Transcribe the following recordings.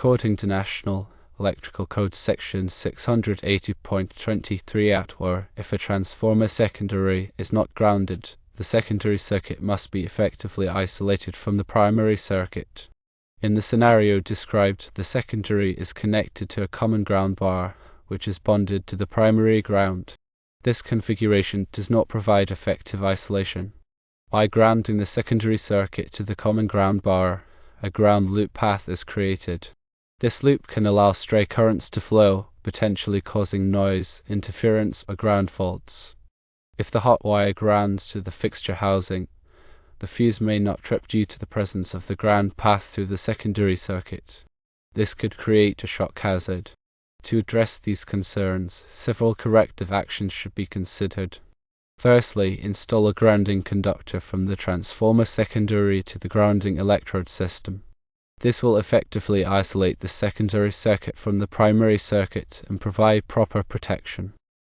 According to National Electrical Code Section 680.23 at, if a transformer secondary is not grounded, the secondary circuit must be effectively isolated from the primary circuit. In the scenario described, the secondary is connected to a common ground bar, which is bonded to the primary ground. This configuration does not provide effective isolation. By grounding the secondary circuit to the common ground bar, a ground loop path is created. This loop can allow stray currents to flow, potentially causing noise, interference, or ground faults. If the hot wire grounds to the fixture housing, the fuse may not trip due to the presence of the ground path through the secondary circuit. This could create a shock hazard. To address these concerns, several corrective actions should be considered. Firstly, install a grounding conductor from the transformer secondary to the grounding electrode system. This will effectively isolate the secondary circuit from the primary circuit and provide proper protection.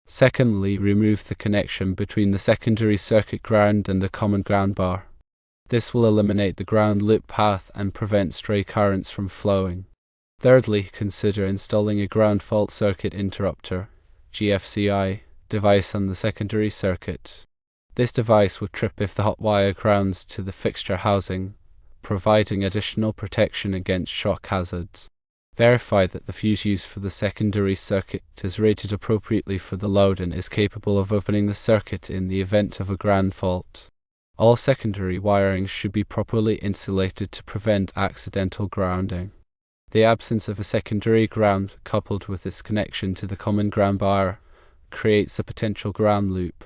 Secondly, remove the connection between the secondary circuit ground and the common ground bar. This will eliminate the ground loop path and prevent stray currents from flowing. Thirdly, consider installing a ground fault circuit interrupter (GFCI) device on the secondary circuit. This device will trip if the hot wire grounds to the fixture housing, providing additional protection against shock hazards. Verify that the fuse used for the secondary circuit is rated appropriately for the load and is capable of opening the circuit in the event of a ground fault. All secondary wiring should be properly insulated to prevent accidental grounding. The absence of a secondary ground, coupled with its connection to the common ground bar, creates a potential ground loop.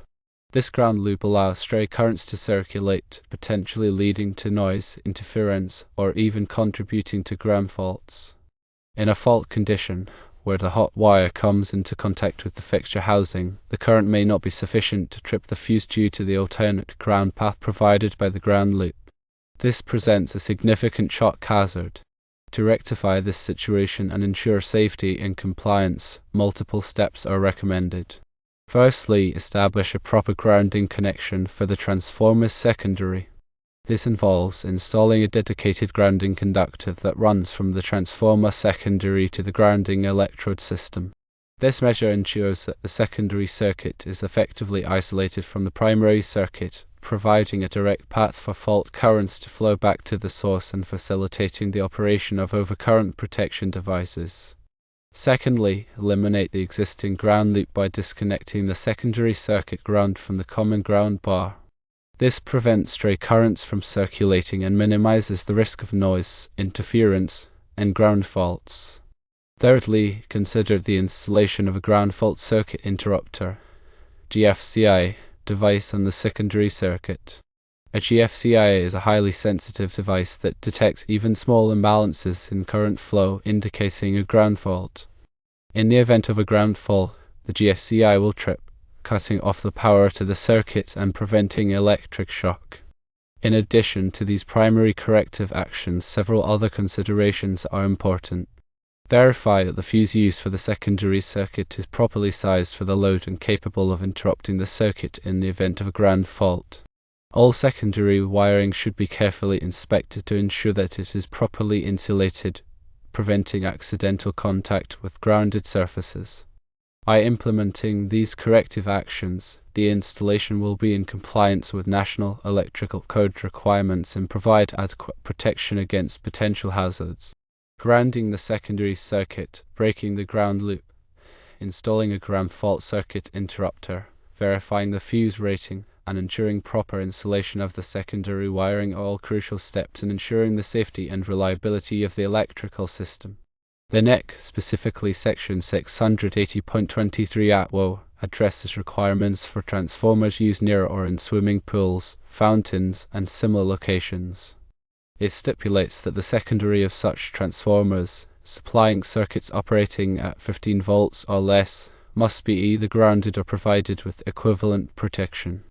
This ground loop allows stray currents to circulate, potentially leading to noise, interference, or even contributing to ground faults. In a fault condition, where the hot wire comes into contact with the fixture housing, the current may not be sufficient to trip the fuse due to the alternate ground path provided by the ground loop. This presents a significant shock hazard. To rectify this situation and ensure safety and compliance, multiple steps are recommended. Firstly, establish a proper grounding connection for the transformer's secondary. This involves installing a dedicated grounding conductor that runs from the transformer secondary to the grounding electrode system. This measure ensures that the secondary circuit is effectively isolated from the primary circuit, providing a direct path for fault currents to flow back to the source and facilitating the operation of overcurrent protection devices. Secondly, eliminate the existing ground loop by disconnecting the secondary circuit ground from the common ground bar. This prevents stray currents from circulating and minimizes the risk of noise, interference, and ground faults. Thirdly, consider the installation of a ground fault circuit interrupter (GFCI) device on the secondary circuit. A GFCI is a highly sensitive device that detects even small imbalances in current flow, indicating a ground fault. In the event of a ground fault, the GFCI will trip, cutting off the power to the circuit and preventing electric shock. In addition to these primary corrective actions, several other considerations are important. Verify that the fuse used for the secondary circuit is properly sized for the load and capable of interrupting the circuit in the event of a ground fault. All secondary wiring should be carefully inspected to ensure that it is properly insulated, preventing accidental contact with grounded surfaces. By implementing these corrective actions, the installation will be in compliance with National Electrical Code requirements and provide adequate protection against potential hazards. Grounding the secondary circuit, breaking the ground loop, installing a ground fault circuit interrupter, verifying the fuse rating, and ensuring proper insulation of the secondary wiring are all crucial steps in ensuring the safety and reliability of the electrical system. The NEC, specifically Section 680.23 at addresses requirements for transformers used near or in swimming pools, fountains, and similar locations. It stipulates that the secondary of such transformers, supplying circuits operating at 15 volts or less, must be either grounded or provided with equivalent protection.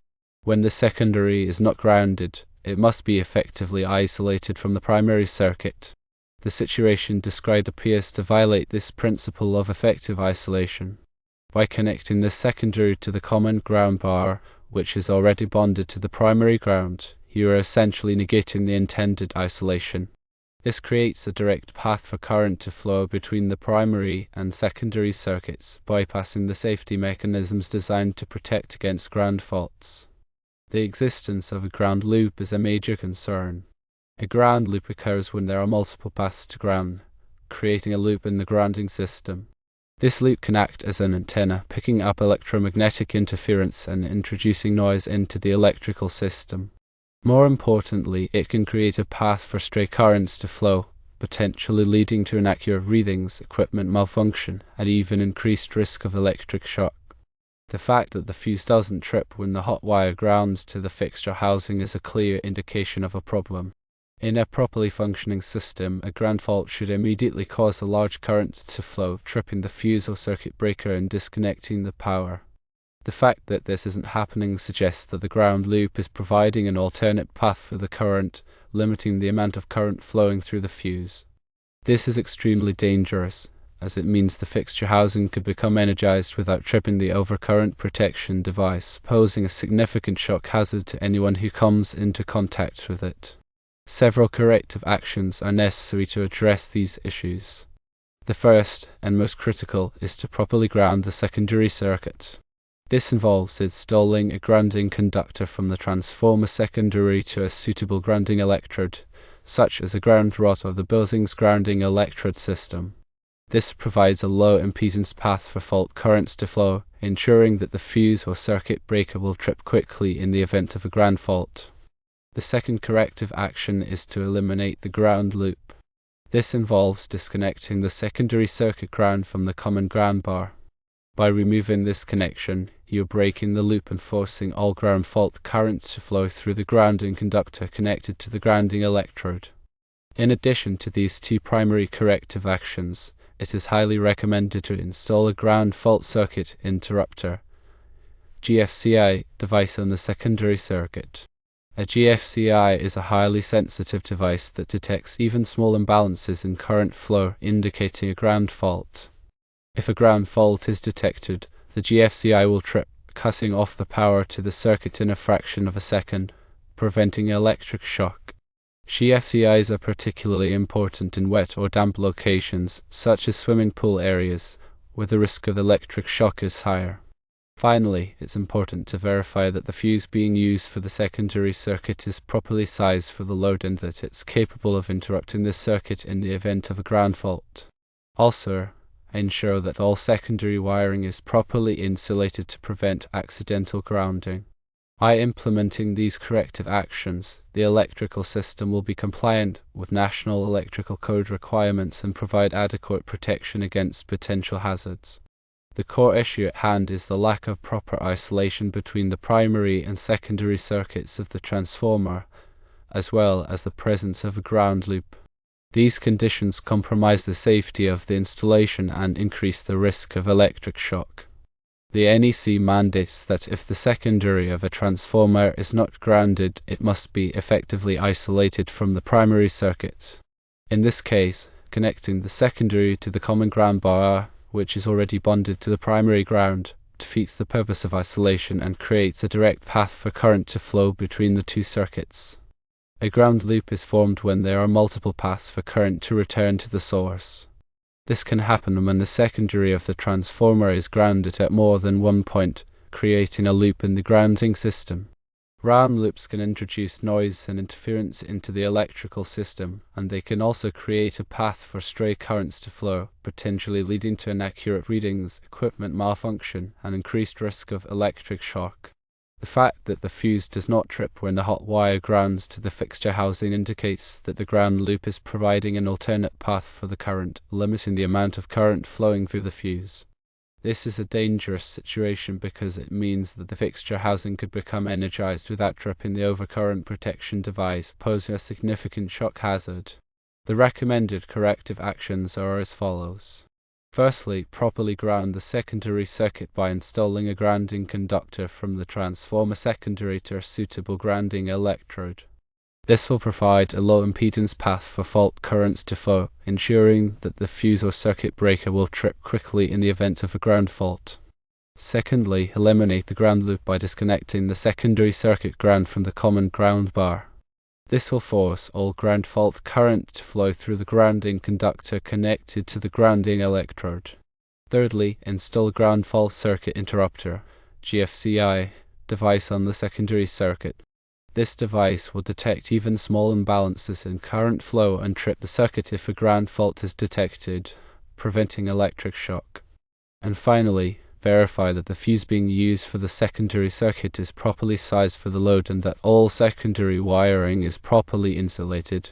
When the secondary is not grounded, it must be effectively isolated from the primary circuit. The situation described appears to violate this principle of effective isolation. By connecting the secondary to the common ground bar, which is already bonded to the primary ground, you are essentially negating the intended isolation. This creates a direct path for current to flow between the primary and secondary circuits, bypassing the safety mechanisms designed to protect against ground faults. The existence of a ground loop is a major concern. A ground loop occurs when there are multiple paths to ground, creating a loop in the grounding system. This loop can act as an antenna, picking up electromagnetic interference and introducing noise into the electrical system. More importantly, it can create a path for stray currents to flow, potentially leading to inaccurate readings, equipment malfunction, and even increased risk of electric shock. The fact that the fuse doesn't trip when the hot wire grounds to the fixture housing is a clear indication of a problem. In a properly functioning system, a ground fault should immediately cause a large current to flow, tripping the fuse or circuit breaker and disconnecting the power. The fact that this isn't happening suggests that the ground loop is providing an alternate path for the current, limiting the amount of current flowing through the fuse. This is extremely dangerous, as it means the fixture housing could become energized without tripping the overcurrent protection device, posing a significant shock hazard to anyone who comes into contact with it. Several corrective actions are necessary to address these issues. The first, and most critical, is to properly ground the secondary circuit. This involves installing a grounding conductor from the transformer secondary to a suitable grounding electrode, such as a ground rod or the building's grounding electrode system. This provides a low impedance path for fault currents to flow, ensuring that the fuse or circuit breaker will trip quickly in the event of a ground fault. The second corrective action is to eliminate the ground loop. This involves disconnecting the secondary circuit ground from the common ground bar. By removing this connection, you are breaking the loop and forcing all ground fault current to flow through the grounding conductor connected to the grounding electrode. In addition to these two primary corrective actions, it is highly recommended to install a ground fault circuit interrupter (GFCI) device on the secondary circuit. A GFCI is a highly sensitive device that detects even small imbalances in current flow, indicating a ground fault. If a ground fault is detected, the GFCI will trip, cutting off the power to the circuit in a fraction of a second, preventing electric shock. GFCIs are particularly important in wet or damp locations, such as swimming pool areas, where the risk of electric shock is higher. Finally, it's important to verify that the fuse being used for the secondary circuit is properly sized for the load and that it's capable of interrupting the circuit in the event of a ground fault. Also, ensure that all secondary wiring is properly insulated to prevent accidental grounding. By implementing these corrective actions, the electrical system will be compliant with National Electrical Code requirements and provide adequate protection against potential hazards. The core issue at hand is the lack of proper isolation between the primary and secondary circuits of the transformer, as well as the presence of a ground loop. These conditions compromise the safety of the installation and increase the risk of electric shock. The NEC mandates that if the secondary of a transformer is not grounded, it must be effectively isolated from the primary circuit. In this case, connecting the secondary to the common ground bar, which is already bonded to the primary ground, defeats the purpose of isolation and creates a direct path for current to flow between the two circuits. A ground loop is formed when there are multiple paths for current to return to the source. This can happen when the secondary of the transformer is grounded at more than one point, creating a loop in the grounding system. Ground loops can introduce noise and interference into the electrical system, and they can also create a path for stray currents to flow, potentially leading to inaccurate readings, equipment malfunction, and increased risk of electric shock. The fact that the fuse does not trip when the hot wire grounds to the fixture housing indicates that the ground loop is providing an alternate path for the current, limiting the amount of current flowing through the fuse. This is a dangerous situation because it means that the fixture housing could become energized without tripping the overcurrent protection device, posing a significant shock hazard. The recommended corrective actions are as follows. Firstly, properly ground the secondary circuit by installing a grounding conductor from the transformer secondary to a suitable grounding electrode. This will provide a low impedance path for fault currents to flow, ensuring that the fuse or circuit breaker will trip quickly in the event of a ground fault. Secondly, eliminate the ground loop by disconnecting the secondary circuit ground from the common ground bar. This will force all ground fault current to flow through the grounding conductor connected to the grounding electrode. Thirdly, install ground fault circuit interrupter (GFCI) device on the secondary circuit. This device will detect even small imbalances in current flow and trip the circuit if a ground fault is detected, preventing electric shock. And finally, verify that the fuse being used for the secondary circuit is properly sized for the load and that all secondary wiring is properly insulated.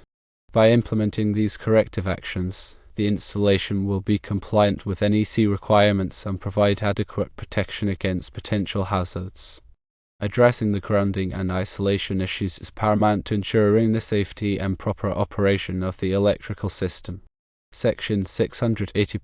By implementing these corrective actions, the installation will be compliant with NEC requirements and provide adequate protection against potential hazards. Addressing the grounding and isolation issues is paramount to ensuring the safety and proper operation of the electrical system. Section 680.23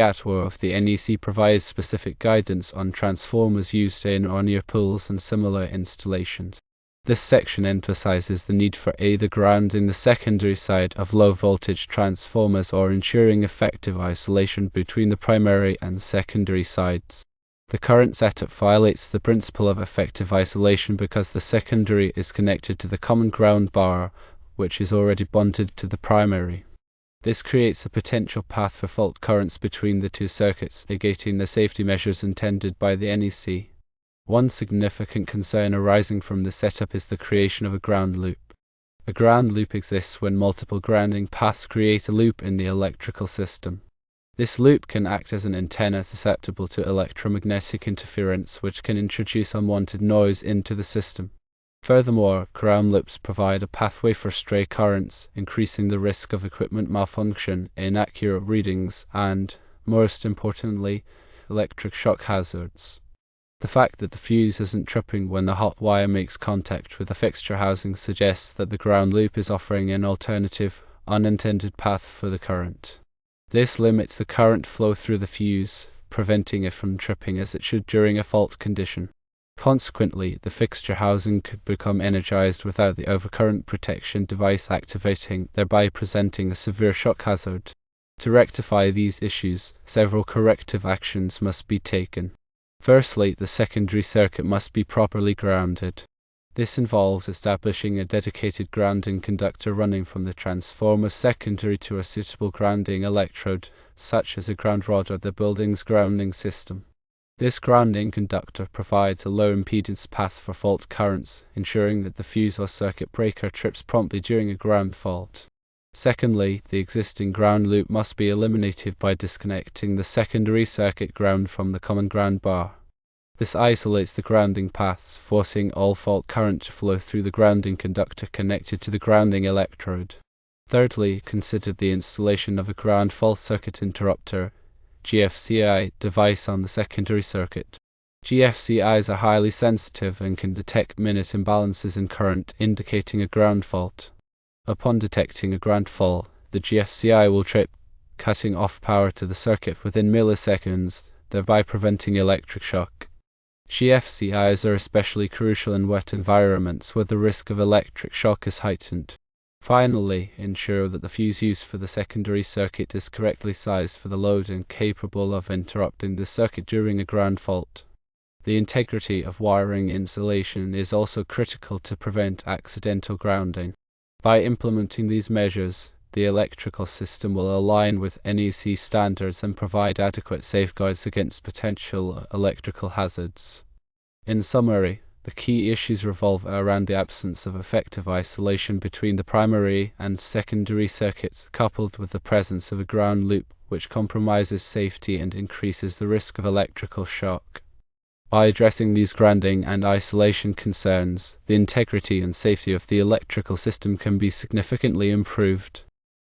Atwa of the NEC provides specific guidance on transformers used in on-ear pools and similar installations. This section emphasizes the need for either grounding the secondary side of low-voltage transformers or ensuring effective isolation between the primary and secondary sides. The current setup violates the principle of effective isolation because the secondary is connected to the common ground bar, which is already bonded to the primary. This creates a potential path for fault currents between the two circuits, negating the safety measures intended by the NEC. One significant concern arising from this setup is the creation of a ground loop. A ground loop exists when multiple grounding paths create a loop in the electrical system. This loop can act as an antenna susceptible to electromagnetic interference, which can introduce unwanted noise into the system. Furthermore, ground loops provide a pathway for stray currents, increasing the risk of equipment malfunction, inaccurate readings, and, most importantly, electric shock hazards. The fact that the fuse isn't tripping when the hot wire makes contact with the fixture housing suggests that the ground loop is offering an alternative, unintended path for the current. This limits the current flow through the fuse, preventing it from tripping as it should during a fault condition. Consequently, the fixture housing could become energized without the overcurrent protection device activating, thereby presenting a severe shock hazard. To rectify these issues, several corrective actions must be taken. Firstly, the secondary circuit must be properly grounded. This involves establishing a dedicated grounding conductor running from the transformer secondary to a suitable grounding electrode, such as a ground rod or the building's grounding system. This grounding conductor provides a low impedance path for fault currents, ensuring that the fuse or circuit breaker trips promptly during a ground fault. Secondly, the existing ground loop must be eliminated by disconnecting the secondary circuit ground from the common ground bar. This isolates the grounding paths, forcing all fault current to flow through the grounding conductor connected to the grounding electrode. Thirdly, consider the installation of a ground fault circuit interrupter (GFCI) device on the secondary circuit. GFCIs are highly sensitive and can detect minute imbalances in current, indicating a ground fault. Upon detecting a ground fault, the GFCI will trip, cutting off power to the circuit within milliseconds, thereby preventing electric shock. GFCIs are especially crucial in wet environments where the risk of electric shock is heightened. Finally, ensure that the fuse used for the secondary circuit is correctly sized for the load and capable of interrupting the circuit during a ground fault. The integrity of wiring insulation is also critical to prevent accidental grounding. By implementing these measures, the electrical system will align with NEC standards and provide adequate safeguards against potential electrical hazards. In summary, the key issues revolve around the absence of effective isolation between the primary and secondary circuits, coupled with the presence of a ground loop, which compromises safety and increases the risk of electrical shock. By addressing these grounding and isolation concerns, the integrity and safety of the electrical system can be significantly improved.